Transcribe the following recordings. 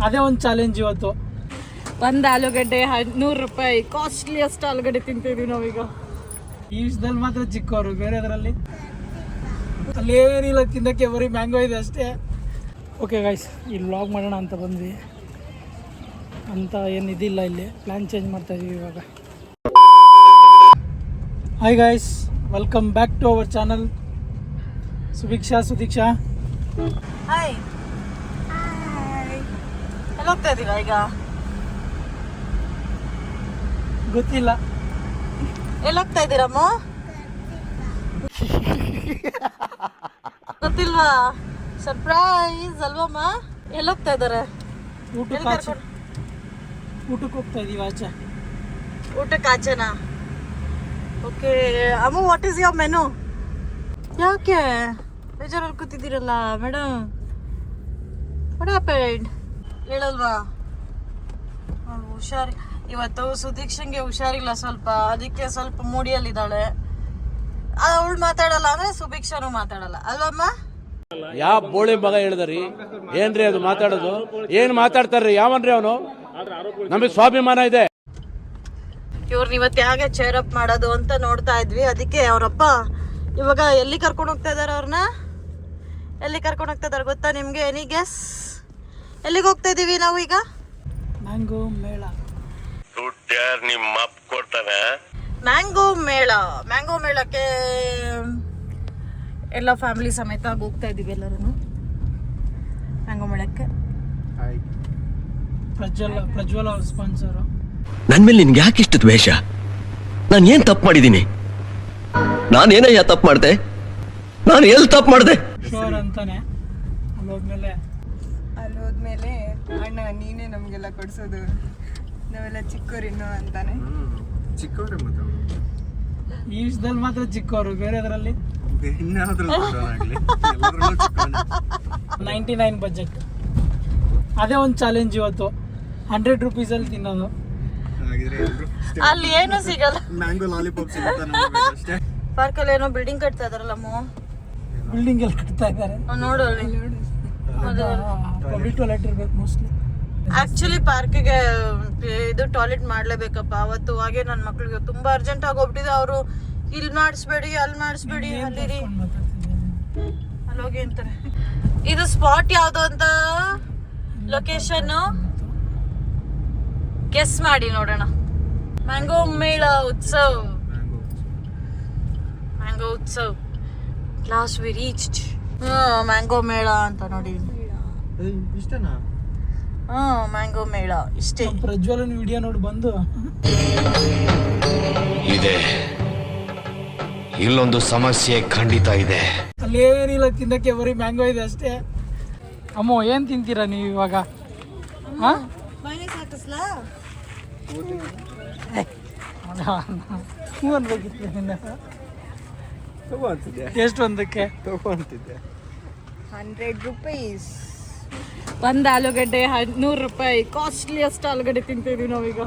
ಅದೇ ಒಂದು ಚಾಲೆಂಜ್ ಇವತ್ತು. ಒಂದು ಆಲೂಗಡ್ಡೆ 100 ರೂಪಾಯಿ, ಕಾಸ್ಟ್ಲಿಯಸ್ಟ್ ಆಲೂಗಡ್ಡೆ ತಿಂತಿದ್ವಿ ನಾವೀಗ. ಈ ವಿಷಯದಲ್ಲಿ ಮಾತ್ರ ಚಿಕ್ಕವರು, ಬೇರೆದರಲ್ಲಿ ಅಲ್ಲೇನಿಲ್ಲ ತಿನ್ನಕ್ಕೆ, ಬರೀ ಮ್ಯಾಂಗೋ ಇದೆ ಅಷ್ಟೇ. ಓಕೆ ಗಾಯ್ಸ್, ಇಲ್ಲಿ ವ್ಲಾಗ್ ಮಾಡೋಣ ಅಂತ ಬಂದ್ವಿ. ಅಂತ ಏನಿದಿಲ್ಲ, ಇಲ್ಲಿ ಪ್ಲ್ಯಾನ್ ಚೇಂಜ್ ಮಾಡ್ತಾ ಇದೀವಿ ಇವಾಗ. Hi guys, welcome back to our channel. Sudiksha hi. ಎಲ್ಲಿ ಹೋಗ್ತಾ ಇದೀರಾ ಈಗ? ಗೊತ್ತಿಲ್ಲ. ಎಲ್ಲಿ ಹೋಗ್ತಾ ಇದ್ದೀರಮ್ಮ? ಗೊತ್ತಿಲ್ವಾ? ಸರ್ಪ್ರೈಸ್ ಅಲ್ವಮ್ಮ? ಎಲ್ಲಿ ಹೋಗ್ತಾ ಇದ್ದಾರೆ? ಊಟಕ್ಕೆ ಹೋಗ್ತಾ ಇದೀವಿ ಆಚೆ. ಊಟಕ್ಕೆ ಆಚೆನಾ? ಓಕೆ ಅಮ್ಮ, ವಾಟ್ ಈಸ್ ಯೋರ್ ಮೆನು? ಯಾಕೆ ಬೇಜಾರಲ್ಲಿ ಕೂತಿದ್ದೀರಲ್ಲ ಮೇಡಮ್? ವಾಟ್ ಹ್ಯಾಪೆಂಡ್ ಹೇಳಲ್ವಾ? ಹುಷಾರಿ, ಇವತ್ತು ಸುದೀಕ್ಷಂಗೆ ಹುಷಾರಿಲ್ಲ ಸ್ವಲ್ಪ, ಅದಕ್ಕೆ ಸ್ವಲ್ಪ ಮೂಡಿಯಲ್ಲಿದ್ದಾಳೆ. ಅವಳು ಮಾತಾಡಲ್ಲ ಅಂದ್ರೆ ಸುಭಿಕ್ಷಾನು ಮಾತಾಡಲ್ಲ ಅಲ್ವಮ್ಮ? ಯಾವ ಬೋಳಿ ಮಗ ಹೇಳಿದ್ರಿ? ಏನ್ರಿ ಅದು ಮಾತಾಡೋದು? ಏನ್ ಮಾತಾಡ್ತಾರ್ರಿ? ಯಾವನ್ರಿ ಅವನು? ನಮಗೆ ಸ್ವಾಭಿಮಾನ ಇದೆ. ಇವ್ರನ್ನ ಇವತ್ತು ಹೇಗೆ ಚೇರ್ ಅಪ್ ಮಾಡೋದು ಅಂತ ನೋಡ್ತಾ ಇದ್ವಿ. ಅದಕ್ಕೆ ಅವರಪ್ಪ ಇವಾಗ ಎಲ್ಲಿ ಕರ್ಕೊಂಡು ಹೋಗ್ತಾ ಇದಾರೆ ಅವ್ರನ್ನ? ಎಲ್ಲಿ ಕರ್ಕೊಂಡು ಹೋಗ್ತಾ ಇದಾರೆ ಗೊತ್ತಾ ನಿಮ್ಗೆ? Any guess? ಎಲ್ಲಿಗೆ ಹೋಗ್ತಾ ಇದೀವಿ ನಾವು ಈಗ? ಮ್ಯಾಂಗೋ ಮೇಳ. ನಿಮ್ಮ ಅಪ್ಪ ಕೊಡ್ತಾನೆ. ಮ್ಯಾಂಗೋ ಮೇಳ. ಮ್ಯಾಂಗೋ ಮೇಳಕ್ಕೆ ಎಲ್ಲ ಫ್ಯಾಮಿಲಿ ಸಮೇತ ಹೋಗ್ತಾ ಇದೀವಿ ಎಲ್ಲರೂ ಮ್ಯಾಂಗೋ ಮೇಳಕ್ಕೆ. ಪ್ರಜ್ವಲ ಅವ್ರ ಸ್ಪಾನ್ಸರು. ನನ್ ಮೇಲೆ ನಿನ್ಗೆ ಯಾಕೆ ಇಷ್ಟು ದ್ವೇಷ? ನಾನು ಏನ್ ತಪ್ಪು ಮಾಡಿದ್ದೀನಿ? ನಾನೇನಯ್ಯ ತಪ್ಪು ಮಾಡ್ದೆ? ನಾನು ಎಲ್ಲಿ ತಪ್ಪು ಮಾಡ್ದೆ? ಶೋರ್ ಅಂತಾನೆ. ಅಲ್ಲೋದ್ಮೇಲೆ ಅಣ್ಣ ನೀನೇ ನಮಗೆಲ್ಲ ಕೊಡ್ಸೋದು, ನಾವೆಲ್ಲ ಚಿಕ್ಕವರಿನ್ನು ಅಂತಾನೆ. ಚಿಕ್ಕವರೇ ಮತ್ತೆ ಈ ವಿಷಯದಲ್ಲಿ ಮಾತ್ರ ಚಿಕ್ಕವರು, ಬೇರೆದರಲ್ಲಿ 99 ಬಜೆಟ್. ಅದೇ ಒಂದು ಚಾಲೆಂಜ್ ಇವತ್ತು. 100 ರೂಪೀಸಲ್ಲಿ ತಿನ್ನೋದು. ಅಲ್ಲಿ ಏನು ಸಿಗಲ್ಲ. ಮ್ಯಾಂಗೋ ಲಾಲಿಪಾಪ್ ಸಿಗುತ್ತೆ. ಪಾರ್ಕಲ್ಲಿ ಏನೋ ಬಿಲ್ಡಿಂಗ್ ಕಟ್ತಾ ಇದಾರಲ್ಲಮ್ಮ. ಬಿಲ್ಡಿಂಗ್ ಎಲ್ಲ ಕಟ್ತಾ ಇದ್ದಾರೆ. ನೋಡು ಅಲ್ಲಿ ಪಬ್ಲಿಕ್ ಟಾಯ್ಲೆಟ್ ಇರ್ಬೇಕು ಮೋಸ್ಟ್ಲಿ. ಆಕ್ಚುಲಿ ಪಾರ್ಕಿಗೆ ಇದು ಟಾಯ್ಲೆಟ್ ಮಾಡ್ಲೇಬೇಕಪ್ಪ. ಅವತ್ತು ಹಾಗೆ ನನ್ನ ಮಕ್ಳಿಗೆ ತುಂಬಾ ಅರ್ಜೆಂಟ್ ಆಗಿ ಹೋಗ್ಬಿಟ್ಟಿದೆ. ಅವರು ಇಲ್ಲಿ ಮಾಡಿಸ್ಬೇಡಿ, ಅಲ್ಲಿ ಮಾಡಿಸ್ಬೇಡಿ, ಅಲ್ಲಿರಿ, ಅಲ್ಲೋಗಿ ಅಂತಾರೆ. ಇದು ಸ್ಪಾಟ್ ಯಾವ್ದು ಅಂತ ಲೊಕೇಶನ್ ಗೆಸ್ ಮಾಡಿ ನೋಡೋಣ. ಮ್ಯಾಂಗೋ ಮೇಳ ಉತ್ಸವ್. ಮ್ಯಾಂಗೋ ಉತ್ಸವ್. Last we reached. ಮ್ಯಾಂಗೋ ಮೇಳ ಅಂತ ನೋಡಿ. ಇಷ್ಟನಾ? ಮ್ಯಾಂಗೋ ಮೇಳ ಇಷ್ಟೇ. ಪ್ರಜ್ವಲನ್ ವಿಡಿಯೋ ನೋಡಿ ಬಂದು ಇದೆ, ಇಲ್ಲೊಂದು ಸಮಸ್ಯೆ ಖಂಡಿತ ಇದೆ. ಅಲ್ಲೇನಿಲ್ಲ ತಿನ್ನಕ್ಕೆ, ಬರೀ ಮ್ಯಾಂಗೋ ಇದೆ ಅಷ್ಟೇ. ಅಮ್ಮ ಏನ್ ತಿಂತೀರಾ ನೀವು ಇವಾಗ? ಹ್ಞೂ ಅನ್ಬೇಕಿತ್ತು ನಿನ್ನ. ಎಷ್ಟು ಒಂದಕ್ಕೆ? 100 ರೂಪೀಸ್. ಒಂದು ಆಲೂಗಡ್ಡೆ 100 ರೂಪಾಯಿ, ಕಾಸ್ಟ್ಲಿಯಸ್ಟ್ ಆಲೂಗಡ್ಡೆ ತಿಂತಿದ್ವಿ ನಾವೀಗ.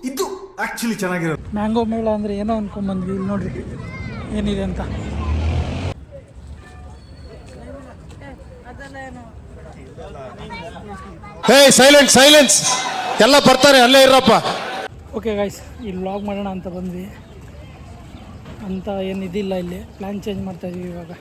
ಇದು ಆಕ್ಚುಲಿ ಚೆನ್ನಾಗಿರೋದು. ಮ್ಯಾಂಗೋ ಮೇಳ ಅಂದ್ರೆ ಏನೋ ಅನ್ಕೊಂಡ್ಬಂದ್ವಿ. ಇಲ್ಲಿ ನೋಡ್ರಿ ಏನಿದೆ ಅಂತ. ಹೇ ಸೈಲೆನ್ಸ್ ಎಲ್ಲ ಬರ್ತಾರೆ, ಅಲ್ಲೇ ಇರಪ್ಪ. ಓಕೆ ಗಾಯ್ಸ್, ಇಲ್ಲಿ ವ್ಲಾಗ್ ಮಾಡೋಣ ಅಂತ ಬಂದ್ವಿ. ಅಂತ ಏನಿದಿಲ್ಲ, ಇಲ್ಲಿ ಪ್ಲ್ಯಾನ್ ಚೇಂಜ್ ಮಾಡ್ತಾ ಇದೀವಿ ಇವಾಗ.